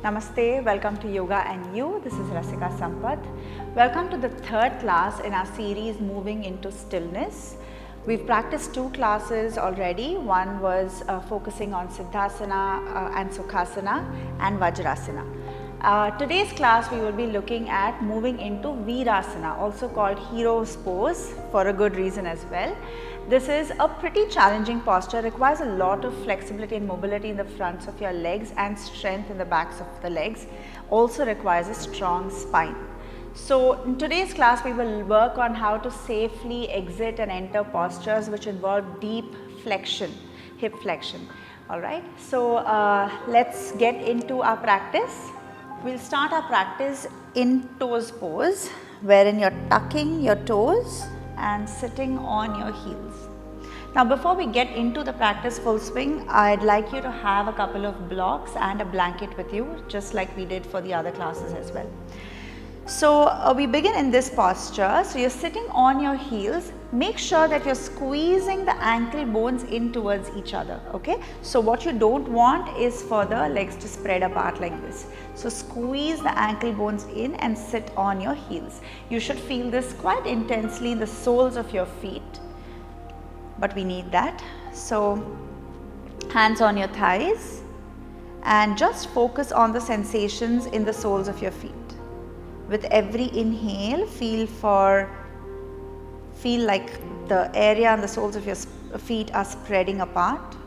Namaste, welcome to Yoga and You. This is Rasika Sampath. Welcome to the third class in our series Moving Into Stillness. We've practiced two classes already. One was focusing on Siddhasana and Sukhasana and Vajrasana. Today's class we will be looking at moving into Virasana, also called Hero's Pose, for a good reason as well. This is a pretty challenging posture, requires a lot of flexibility and mobility in the fronts of your legs and strength in the backs of the legs. Also requires a strong spine. So in today's class we will work on how to safely exit and enter postures which involve deep flexion, hip flexion. Alright, so let's get into our practice. We'll start our practice in toes pose, wherein you're tucking your toes and sitting on your heels. Now before we get into the practice full swing, I'd like you to have a couple of blocks and a blanket with you, just like we did for the other classes as well. So we begin in this posture. So you're sitting on your heels. Make sure that you're squeezing the ankle bones in towards each other, okay? So what you don't want is for the legs to spread apart like this. So squeeze the ankle bones in and sit on your heels. You should feel this quite intensely in the soles of your feet, but we need that. So hands on your thighs and just focus on the sensations in the soles of your feet. With every inhale, feel like the area and the soles of your feet are spreading apart.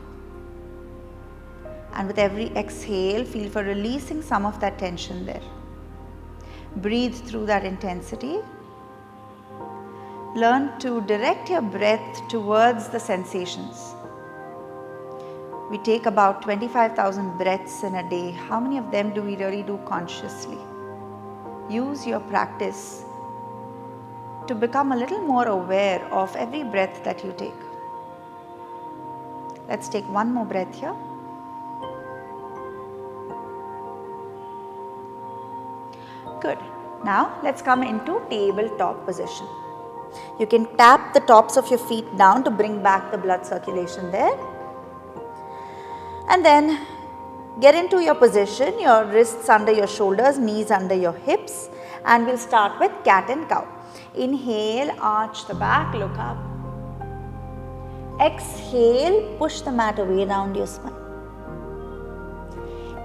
And with every exhale, feel for releasing some of that tension there. Breathe through that intensity. Learn to direct your breath towards the sensations. We take about 25,000 breaths in a day. How many of them do we really do consciously? Use your practice to become a little more aware of every breath that you take. Let's take one more breath here. Good. Now let's come into tabletop position. You can tap the tops of your feet down to bring back the blood circulation there. And then get into your position, your wrists under your shoulders, knees under your hips, and we'll start with cat and cow. Inhale, arch the back, look up. Exhale, push the mat away around your spine.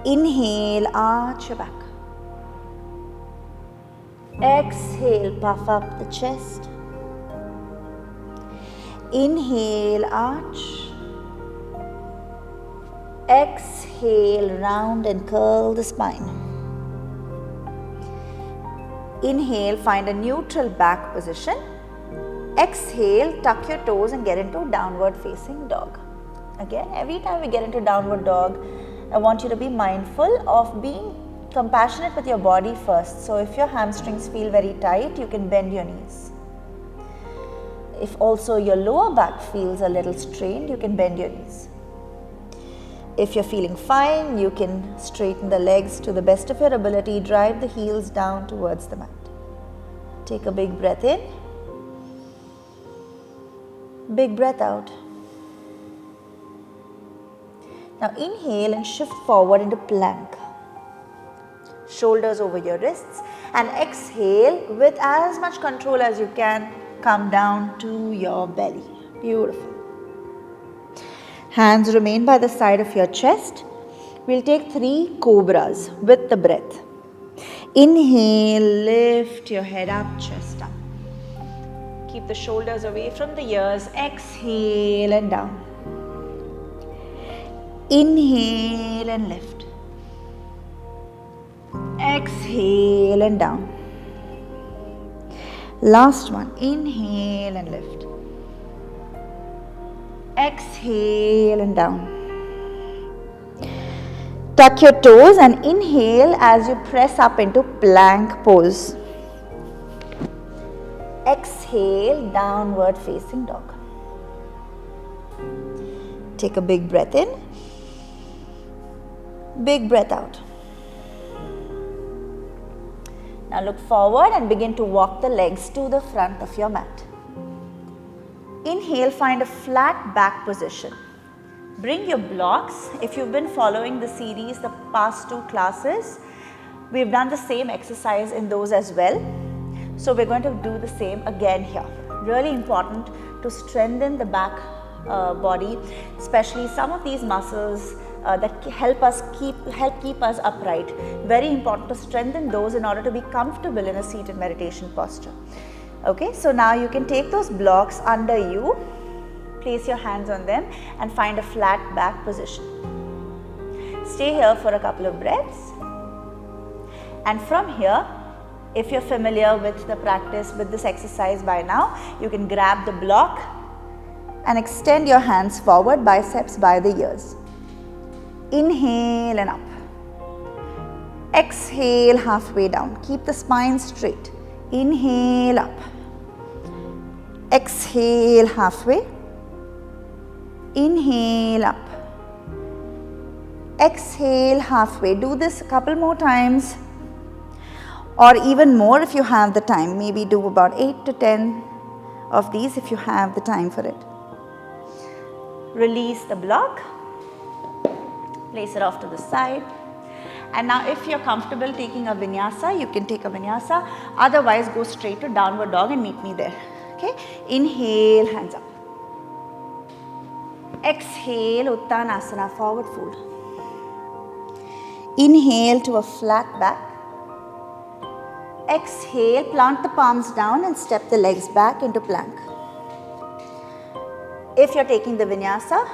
Inhale, arch your back. Exhale, puff up the chest. Inhale, arch. Exhale, round and curl the spine. Inhale, find a neutral back position. Exhale, tuck your toes and get into downward facing dog. Again, every time we get into downward dog, I want you to be mindful of being compassionate with your body first. So if your hamstrings feel very tight, you can bend your knees. If also your lower back feels a little strained, you can bend your knees. If you're feeling fine, you can straighten the legs to the best of your ability, drive the heels down towards the mat. Take a big breath in, big breath out. Now inhale and shift forward into plank. Shoulders over your wrists, and exhale with as much control as you can, come down to your belly. Beautiful. Hands remain by the side of your chest. We'll take 3 cobras with the breath. Inhale, lift your head up, chest up. Keep the shoulders away from the ears. Exhale and down. Inhale and lift. Exhale and down. Last one. Inhale and lift. Exhale and down. Tuck your toes and inhale as you press up into plank pose. Exhale, downward facing dog. Take a big breath in. Big breath out. Now look forward and begin to walk the legs to the front of your mat. Inhale, find a flat back position. Bring your blocks. If you've been following the series, the past 2 classes, we've done the same exercise in those as well. So we're going to do the same again here. Really important to strengthen the back body, especially some of these muscles that help keep us upright. Very important to strengthen those in order to be comfortable in a seated meditation posture. Okay, so now you can take those blocks under you, place your hands on them and find a flat back position. Stay here for a couple of breaths, and from here, if you're familiar with the practice with this exercise by now, you can grab the block and extend your hands forward, biceps by the ears. Inhale and up. Exhale halfway down. Keep the spine straight. Inhale up. Exhale halfway. Inhale up. Exhale halfway. Do this a couple more times, or even more if you have the time. Maybe do about 8 to 10 of these if you have the time for it. Release the block. Place it off to the side. And now if you're comfortable taking a vinyasa, you can take a vinyasa. Otherwise, go straight to downward dog and meet me there. Okay? Inhale, hands up. Exhale, Uttanasana, forward fold. Inhale to a flat back. Exhale, plant the palms down and step the legs back into plank. If you're taking the vinyasa,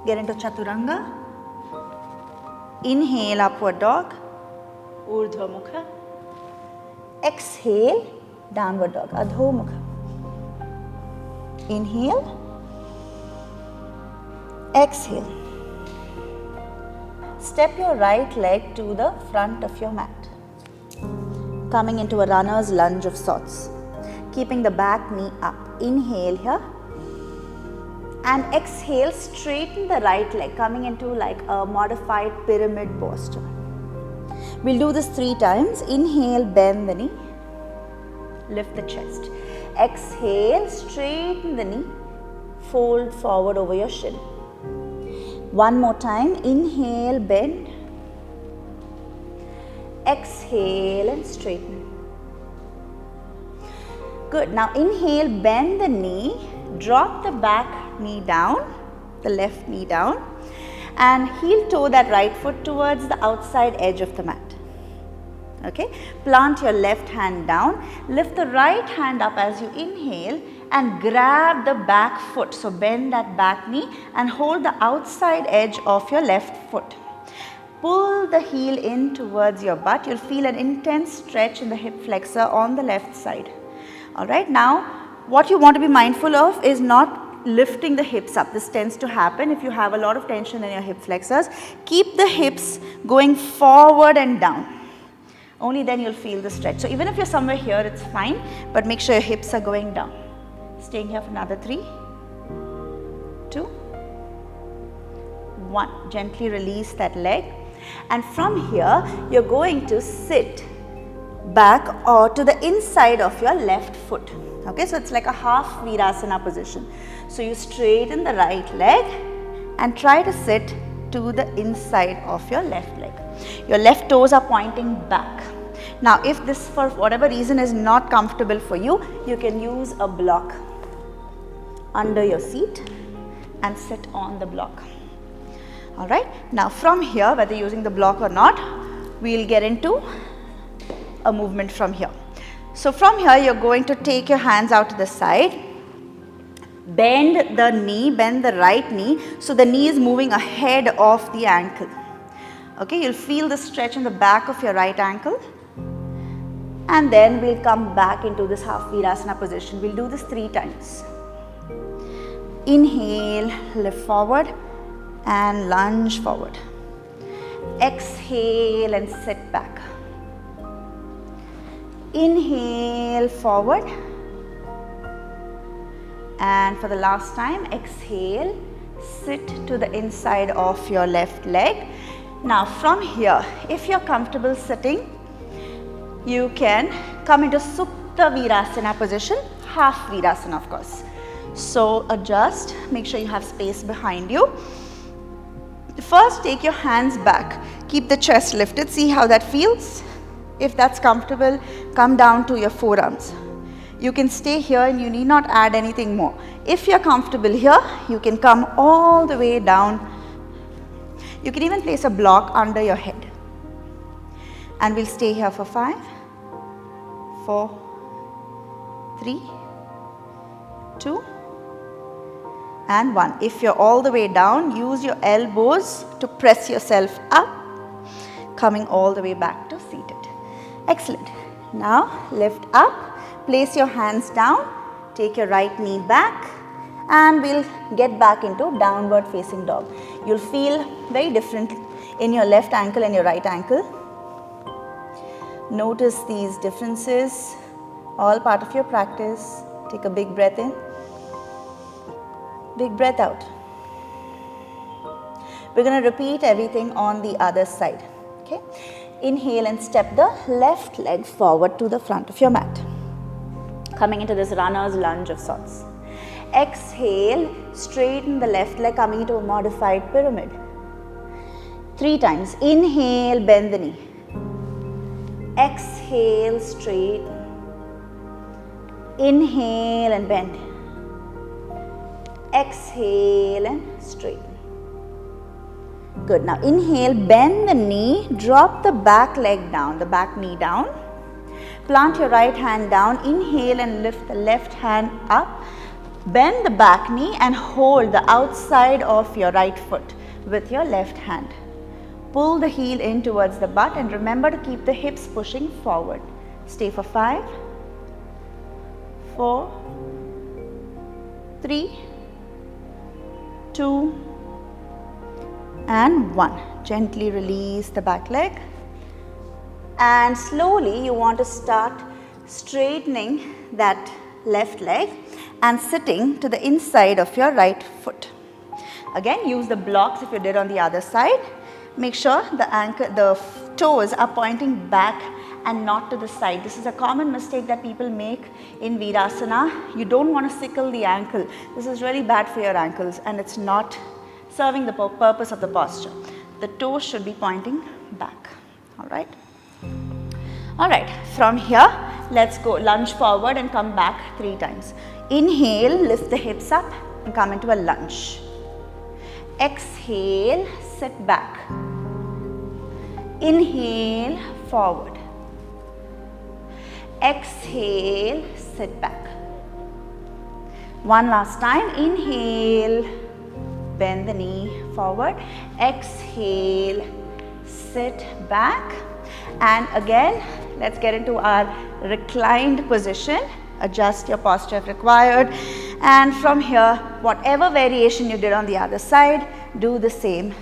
get into chaturanga. Inhale, upward dog, urdhva mukha. Exhale, downward dog, adho mukha. Inhale, exhale. Step your right leg to the front of your mat, coming into a runner's lunge of sorts, keeping the back knee up. Inhale here and exhale, straighten the right leg, coming into like a modified pyramid posture. We'll do this 3 times. Inhale, bend the knee, lift the chest. Exhale, straighten the knee, fold forward over your shin. One more time. Inhale, bend. Exhale and straighten. Good. Now inhale, bend the knee, drop the back knee down, the left knee down, and heel toe that right foot towards the outside edge of the mat. Okay, plant your left hand down, lift the right hand up as you inhale and grab the back foot. So bend that back knee and hold the outside edge of your left foot. Pull the heel in towards your butt. You'll feel an intense stretch in the hip flexor on the left side. Alright, now what you want to be mindful of is not lifting the hips up. This tends to happen if you have a lot of tension in your hip flexors. Keep the hips going forward and down. Only then you'll feel the stretch. So even if you're somewhere here, it's fine, but make sure your hips are going down. Staying here for another 3, 2, 1. Gently release that leg. And from here, you're going to sit back or to the inside of your left foot. Okay, so it's like a half Virasana position. So you straighten the right leg and try to sit to the inside of your left leg. Your left toes are pointing back. Now if this for whatever reason is not comfortable for you, you can use a block under your seat and sit on the block. Alright, now from here, whether using the block or not, we'll get into a movement from here. So from here, you're going to take your hands out to the side, bend the knee, bend the right knee, so the knee is moving ahead of the ankle. Okay, you'll feel the stretch in the back of your right ankle, and then we'll come back into this half Virasana position. We'll do this 3 times. Inhale, lift forward and lunge forward. Exhale and sit back. Inhale, forward, and for the last time, exhale, sit to the inside of your left leg. Now from here, if you're comfortable sitting, You can come into Supta Virasana position, half Virasana of course. So adjust, make sure you have space behind you. First, take your hands back, keep the chest lifted, see how that feels. If that's comfortable, come down to your forearms. You can stay here and you need not add anything more. If you're comfortable here, you can come all the way down. You can even place a block under your head. And we'll stay here for 5, 4, 3, 2, and 1. If you're all the way down, use your elbows to press yourself up, coming all the way back to seated. Excellent. Now lift up, place your hands down, take your right knee back, and we'll get back into downward facing dog. You'll feel very different in your left ankle and your right ankle. Notice these differences, all part of your practice. Take a big breath in, big breath out. We're going to repeat everything on the other side. Okay? Inhale and step the left leg forward to the front of your mat. Coming into this runner's lunge of sorts. Exhale, straighten the left leg, coming into a modified pyramid. 3 times. Inhale, bend the knee. Exhale, straighten. Inhale and bend. Exhale and straighten. Good. Now inhale, bend the knee, drop the back leg down, the back knee down. Plant your right hand down. Inhale and lift the left hand up. Bend the back knee and hold the outside of your right foot with your left hand. Pull the heel in towards the butt and remember to keep the hips pushing forward. Stay for 5, 4, 3, 2, and 1. Gently release the back leg. And slowly you want to start straightening that left leg and sitting to the inside of your right foot. Again, use the blocks if you did on the other side. Make sure the toes are pointing back and not to the side. This is a common mistake that people make in Virasana. You don't want to sickle the ankle. This is really bad for your ankles and it's not serving the purpose of the posture. The toes should be pointing back. Alright? Alright, from here, let's go lunge forward and come back 3 times. Inhale, lift the hips up and come into a lunge. Exhale, sit back. Inhale, forward. Exhale, sit back. One last time. Inhale, bend the knee forward. Exhale, sit back. And again, let's get into our reclined position. Adjust your posture if required. And from here, whatever variation you did on the other side, do the same.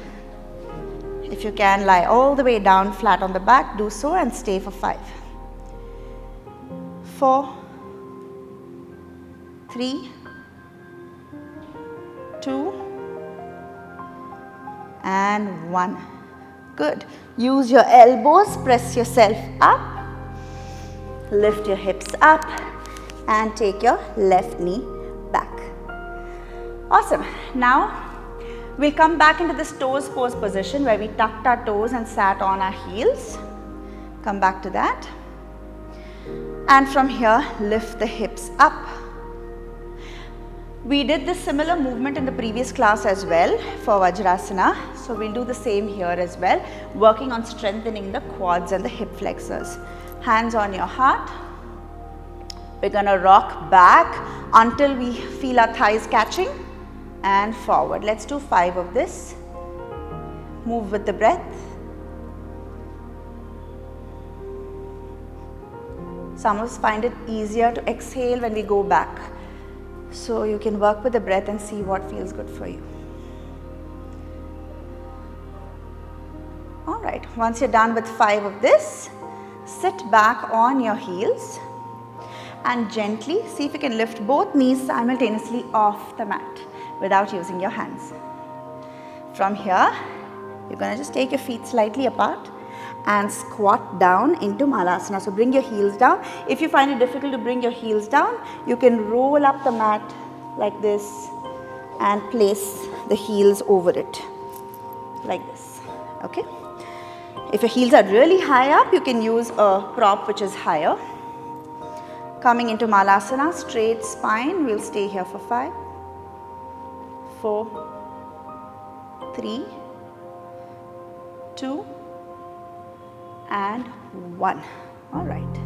If you can lie all the way down flat on the back, do so and stay for 5, 4, 3, 2, and 1. Good. Use your elbows, press yourself up, lift your hips up and take your left knee back. Awesome. Now we'll come back into this toes pose position where we tucked our toes and sat on our heels. Come back to that. And from here, lift the hips up. We did this similar movement in the previous class as well for Vajrasana. So we'll do the same here as well, working on strengthening the quads and the hip flexors. Hands on your heart. We're going to rock back until we feel our thighs catching and forward. Let's do 5 of this. Move with the breath. Some of us find it easier to exhale when we go back. So you can work with the breath and see what feels good for you. Alright, once you're done with 5 of this, sit back on your heels and gently see if you can lift both knees simultaneously off the mat without using your hands. From here, you're going to just take your feet slightly apart and squat down into Malasana. So bring your heels down. If you find it difficult to bring your heels down, you can roll up the mat like this and place the heels over it like this. Okay. If your heels are really high up, you can use a prop which is higher. Coming into Malasana, straight spine. We'll stay here for 5, 4, 3, 2 and 1. All right.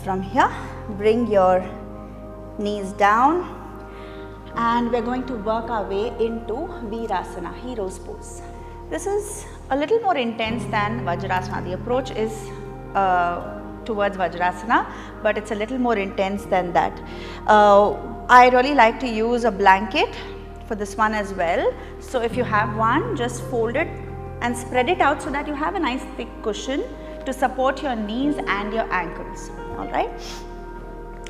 From here, bring your knees down and we're going to work our way into Virasana, Hero's Pose. This is a little more intense than Vajrasana. The approach is towards Vajrasana, but it's a little more intense than that. I really like to use a blanket for this one as well. So if you have one, just fold it and spread it out so that you have a nice thick cushion to support your knees and your ankles. All right.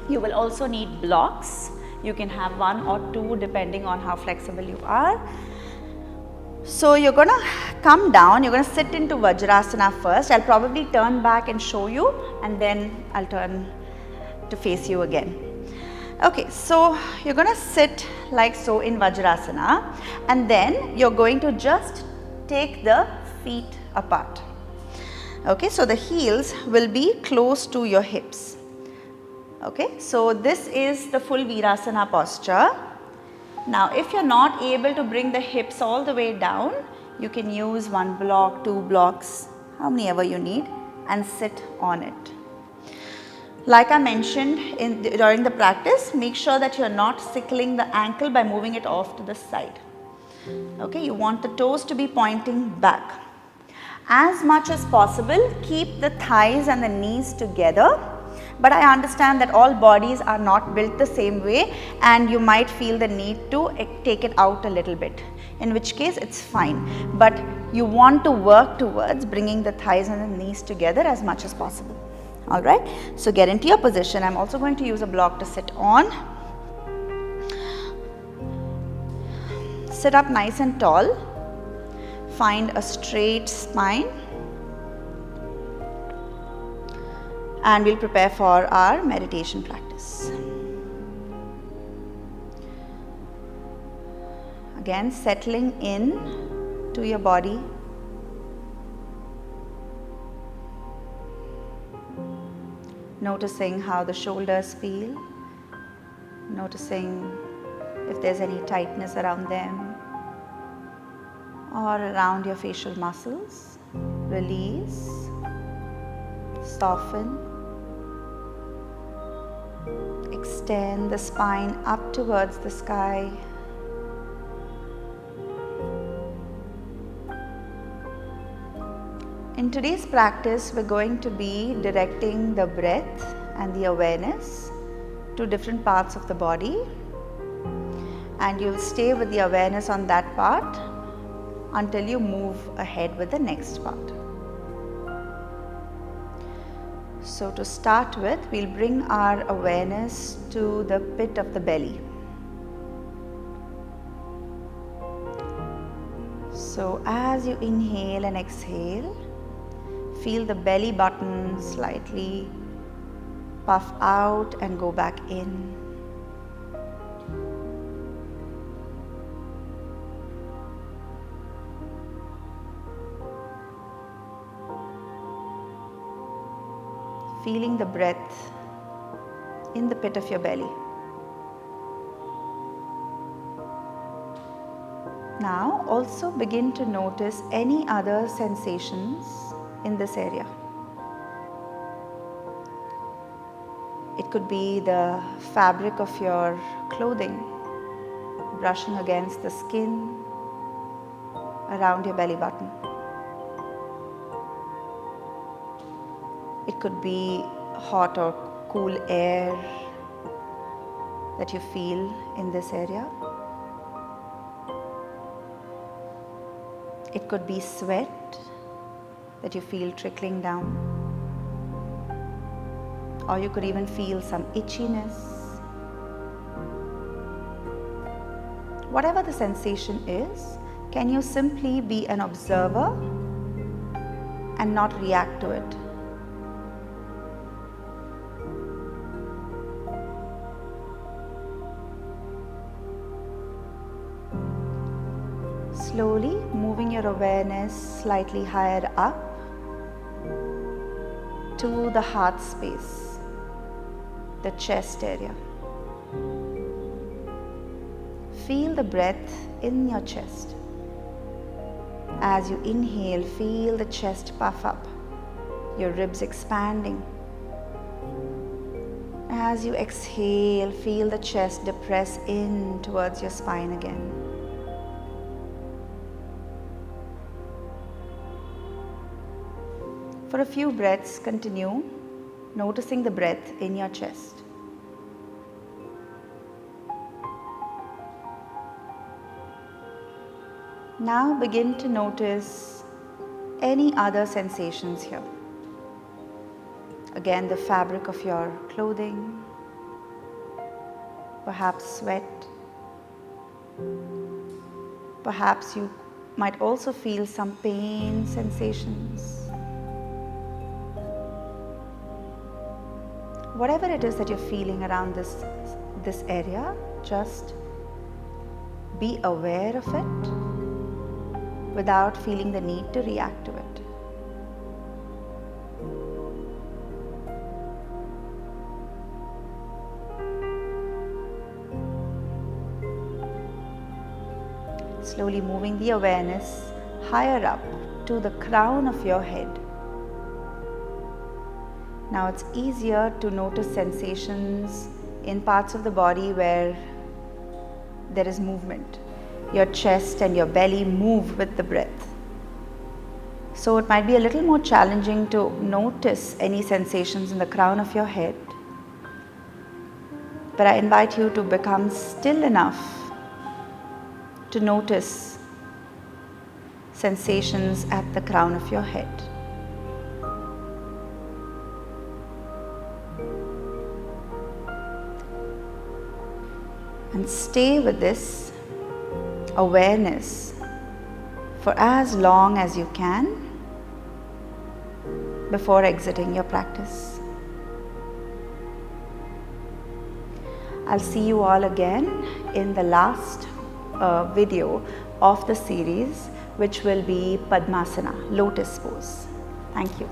You will also need blocks. You can have 1 or 2 depending on how flexible you are. So you're going to come down, you're going to sit into Vajrasana first. I'll probably turn back and show you and then I'll turn to face you again. Okay, so you're going to sit like so in Vajrasana and then you're going to just take the feet apart. Okay, so the heels will be close to your hips. Okay, so this is the full Virasana posture. Now, if you're not able to bring the hips all the way down, you can use 1 block, 2 blocks, how many ever you need, and sit on it. Like I mentioned during the practice, make sure that you're not sickling the ankle by moving it off to the side. Okay, you want the toes to be pointing back. As much as possible, keep the thighs and the knees together. But I understand that all bodies are not built the same way and you might feel the need to take it out a little bit, in which case it's fine. But you want to work towards bringing the thighs and the knees together as much as possible. Alright, so get into your position. I'm also going to use a block to sit on. Sit up nice and tall. Find a straight spine. And we'll prepare for our meditation practice. Again, settling in to your body. Noticing how the shoulders feel. Noticing if there's any tightness around them or around your facial muscles. Release. Soften. Extend the spine up towards the sky. In today's practice, we're going to be directing the breath and the awareness to different parts of the body. And you'll stay with the awareness on that part until you move ahead with the next part. So to start with, we'll bring our awareness to the pit of the belly. So as you inhale and exhale, feel the belly button slightly puff out and go back in. Feeling the breath in the pit of your belly. Now also begin to notice any other sensations in this area. It could be the fabric of your clothing brushing against the skin around your belly button. It could be hot or cool air that you feel in this area. It could be sweat that you feel trickling down. Or you could even feel some itchiness. Whatever the sensation is, can you simply be an observer and not react to it. Slowly moving your awareness slightly higher up to the heart space, the chest area. Feel the breath in your chest. As you inhale, feel the chest puff up, your ribs expanding. As you exhale, feel the chest depress in towards your spine again. For a few breaths, continue noticing the breath in your chest. Now begin to notice any other sensations here. Again, the fabric of your clothing, perhaps sweat. Perhaps you might also feel some pain sensations. Whatever it is that you're feeling around this area, just be aware of it without feeling the need to react to it. Slowly moving the awareness higher up to the crown of your head. Now it's easier to notice sensations in parts of the body where there is movement. Your chest and your belly move with the breath. So it might be a little more challenging to notice any sensations in the crown of your head. But I invite you to become still enough to notice sensations at the crown of your head. And stay with this awareness for as long as you can before exiting your practice. I'll see you all again in the last video of the series, which will be Padmasana, lotus pose. Thank you.